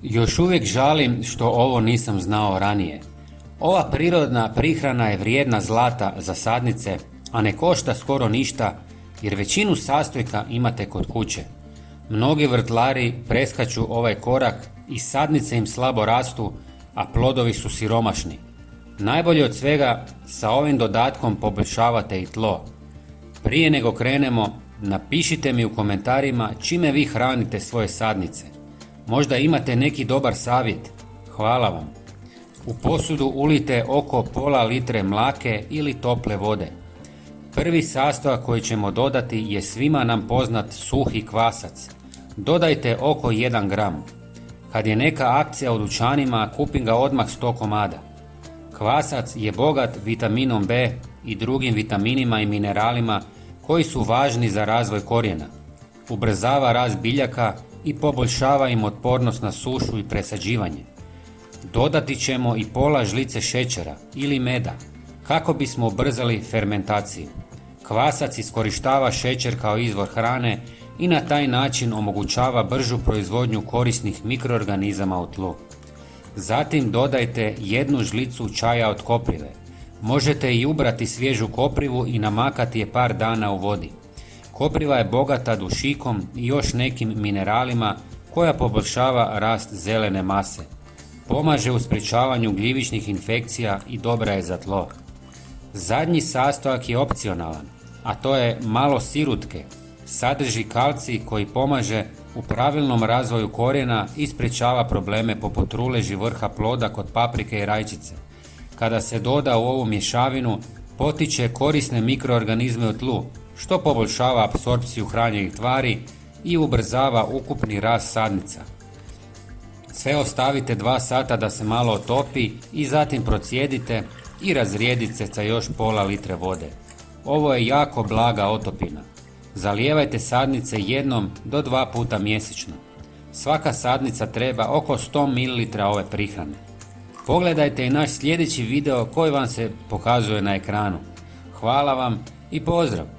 Još uvijek žalim što ovo nisam znao ranije. Ova prirodna prihrana je vrijedna zlata za sadnice, a ne košta skoro ništa jer većinu sastojka imate kod kuće. Mnogi vrtlari preskaču ovaj korak i sadnice im slabo rastu, a plodovi su siromašni. Najbolje od svega, sa ovim dodatkom poboljšavate i tlo. Prije nego krenemo, napišite mi u komentarima čime vi hranite svoje sadnice. Možda imate neki dobar savjet. Hvala vam. U posudu ulijte oko pola litre mlake ili tople vode. Prvi sastojak koji ćemo dodati je svima nam poznat suhi kvasac. Dodajte oko 1 gram. Kad je neka akcija u dućanima, kupim ga odmah 100 komada. Kvasac je bogat vitaminom B i drugim vitaminima i mineralima koji su važni za razvoj korijena. Ubrzava rast biljaka i poboljšava im otpornost na sušu i presađivanje. Dodati ćemo i pola žlice šećera ili meda kako bismo ubrzali fermentaciju. Kvasac iskorištava šećer kao izvor hrane i na taj način omogućava bržu proizvodnju korisnih mikroorganizama u tlu. Zatim dodajte 1 žlicu čaja od koprive. Možete i ubrati svježu koprivu i namakati je par dana u vodi. Kopriva je bogata dušikom i još nekim mineralima koja poboljšava rast zelene mase. Pomaže u sprječavanju gljivičnih infekcija i dobra je za tlo. Zadnji sastojak je opcionalan, a to je malo sirutke. Sadrži kalcij koji pomaže u pravilnom razvoju korijena i sprječava probleme poput truleži vrha ploda kod paprike i rajčice. Kada se doda u ovu mješavinu, potiče korisne mikroorganizme u tlu, što poboljšava apsorpciju hranjivih tvari i ubrzava ukupni rast sadnica. Sve ostavite 2 sata da se malo otopi i zatim procijedite i razrijedite sa još pola litre vode. Ovo je jako blaga otopina. Zalijevajte sadnice 1 do 2 puta mjesečno. Svaka sadnica treba oko 100 ml ove prihrane. Pogledajte i naš sljedeći video koji vam se pokazuje na ekranu. Hvala vam i pozdrav!